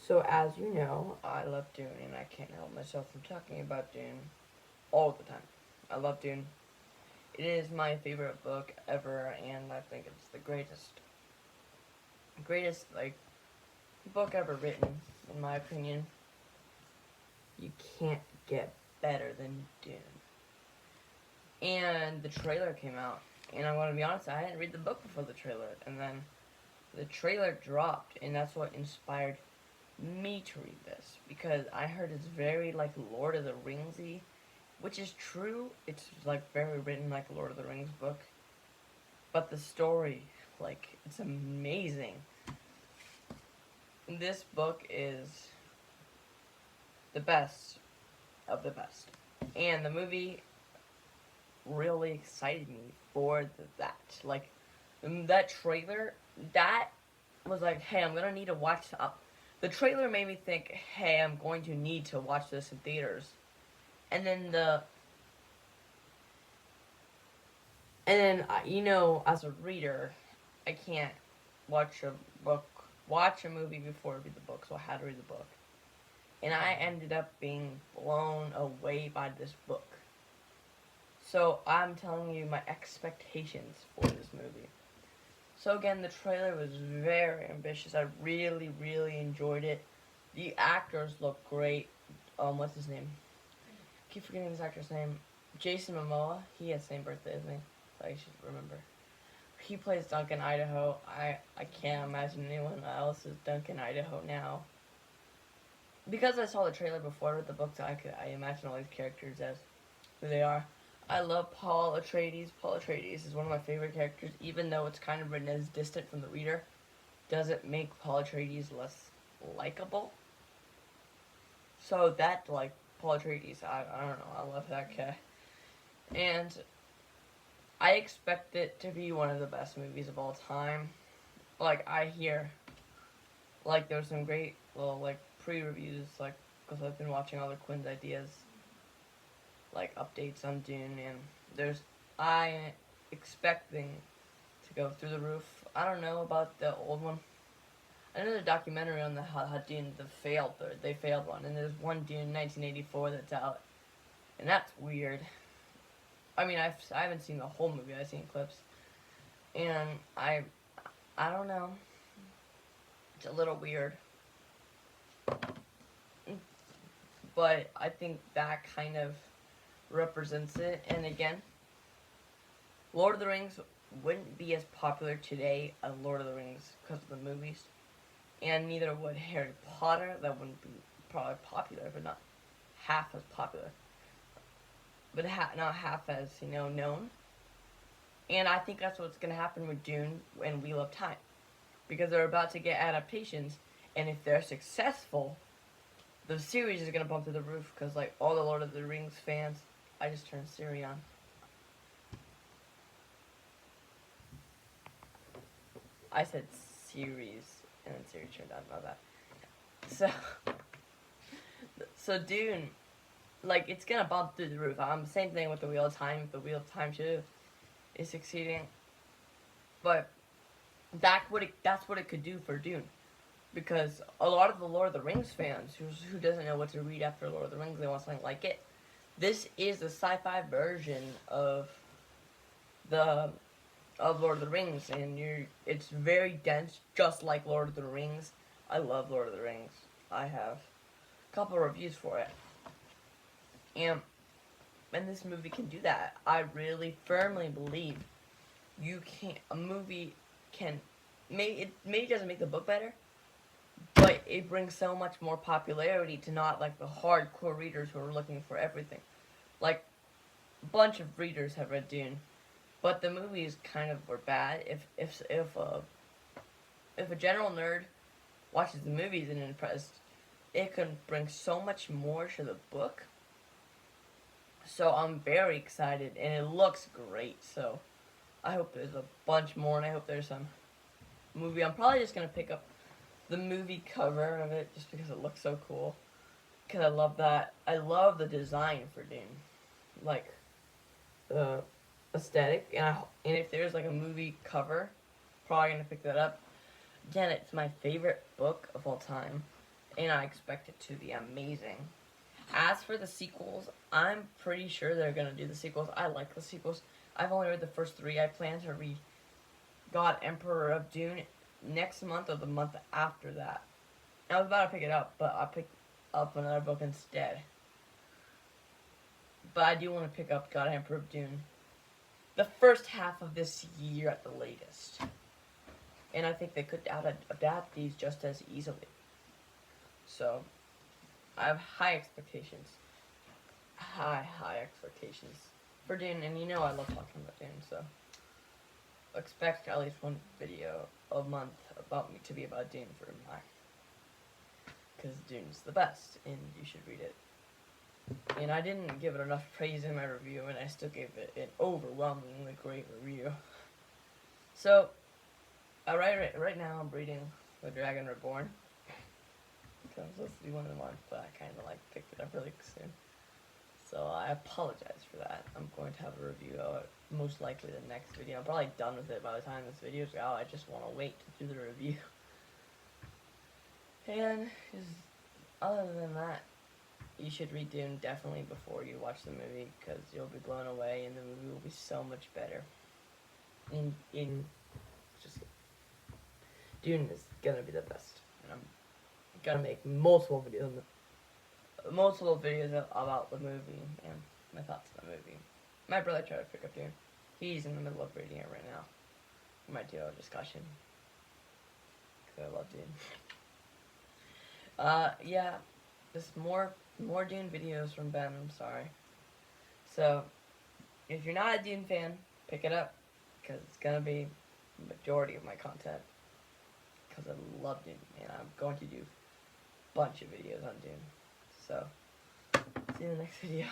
So, as you know, I love Dune, and I can't help myself from talking about Dune all the time. I love Dune. It is my favorite book ever, and I think it's the greatest book ever written, in my opinion. You can't get better than Dune. And the trailer came out, and I want to be honest, I didn't read the book before the trailer, and then the trailer dropped, and that's what inspired me to read this, because I heard it's very like Lord of the Ringsy, which is true. It's like very written like a Lord of the Rings book, but the story, like, it's amazing. This book is the best of the best, and the movie really excited me for that. Like, that trailer, that was like, hey, I'm gonna need to watch. The trailer made me think, hey, I'm going to need to watch this in theaters. And then as a reader, I can't watch a book, watch a movie before I read the book, so I had to read the book. And I ended up being blown away by this book. So I'm telling you my expectations for this movie. So again, the trailer was very ambitious. I really, really enjoyed it. The actors look great. What's his name? I keep forgetting his actor's name. Jason Momoa. He has the same birthday as me, so I should remember. He plays Duncan Idaho. I can't imagine anyone else is Duncan Idaho now. Because I saw the trailer before I read the book, so I imagine all these characters as who they are. I love Paul Atreides. Paul Atreides is one of my favorite characters, even though it's kind of written as distant from the reader. Doesn't make Paul Atreides less likable. So that, like, Paul Atreides, I don't know, I love that guy. And I expect it to be one of the best movies of all time. Like, I hear, like, there's some great little, like, pre-reviews, like, because I've been watching all the Quinn's ideas, like, updates on Dune, and I expecting to go through the roof. I don't know about the old one. I know there's a documentary on how Dune they failed one, and there's one Dune 1984 that's out, and that's weird. I mean, I haven't seen the whole movie. I've seen clips, and I don't know. It's a little weird, but I think that kind of represents it. And again, Lord of the Rings wouldn't be as popular today as Lord of the Rings because of the movies, and neither would Harry Potter. That wouldn't be probably popular, but not half as popular, but not half as known. And I think that's what's gonna happen with Dune and Wheel of Time, because they're about to get adaptations, and if they're successful, the series is gonna bump to the roof. Because like all the Lord of the Rings fans, I just turned Siri on. I said series, and then Siri turned on. About that. So, so Dune, like, it's gonna bump through the roof. Same thing with the Wheel of Time. The Wheel of Time too is succeeding, but that's what it could do for Dune, because a lot of the Lord of the Rings fans who doesn't know what to read after Lord of the Rings, they want something like it. This is the sci-fi version the of Lord of the Rings, and it's very dense, just like Lord of the Rings. I love Lord of the Rings. I have a couple of reviews for it, and this movie can do that. I really firmly believe a movie can it maybe doesn't make the book better, but it brings so much more popularity to not like the hardcore readers who are looking for everything. Like, a bunch of readers have read Dune, but the movies kind of were bad. If a general nerd watches the movies and is impressed, it can bring so much more to the book. So I'm very excited, and it looks great. So I hope there's a bunch more, and I hope there's some movie. I'm probably just gonna pick up the movie cover of it just because it looks so cool. Because I love that. I love the design for Dune, like the aesthetic, and if there's like a movie cover, probably gonna pick that up. Again, it's my favorite book of all time, and I expect it to be amazing. As for the sequels, I'm pretty sure they're gonna do the sequels. I like the sequels. I've only read the first three. I plan to read God Emperor of Dune next month or the month after that. I was about to pick it up, but I picked up another book instead. But I do want to pick up God Emperor of Dune the first half of this year at the latest. And I think they could adapt these just as easily. So, I have high expectations. High expectations for Dune, and you know I love talking about Dune, so expect at least one video a month about me to be about Dune for my, because Dune's the best, and you should read it. And I didn't give it enough praise in my review, and I still gave it an overwhelmingly great review. So, right now I'm reading The Dragon Reborn. Because I'm supposed to be one of the month, but I kind of like picked it up really soon. So I apologize for that. I'm going to have a review of it, most likely the next video. I'm probably done with it by the time this video's out. I just want to wait to do the review. And just, other than that, you should read Dune definitely before you watch the movie, because you'll be blown away and the movie will be so much better. Just Dune is gonna be the best, and I'm gonna make multiple videos about the movie and my thoughts on the movie. My brother tried to pick up Dune. He's in the middle of reading it right now. We might do a discussion, because I love Dune. Yeah, just more Dune videos from Ben, I'm sorry. So, if you're not a Dune fan, pick it up, because it's gonna be the majority of my content, because I love Dune, and I'm going to do a bunch of videos on Dune. So, see you in the next video.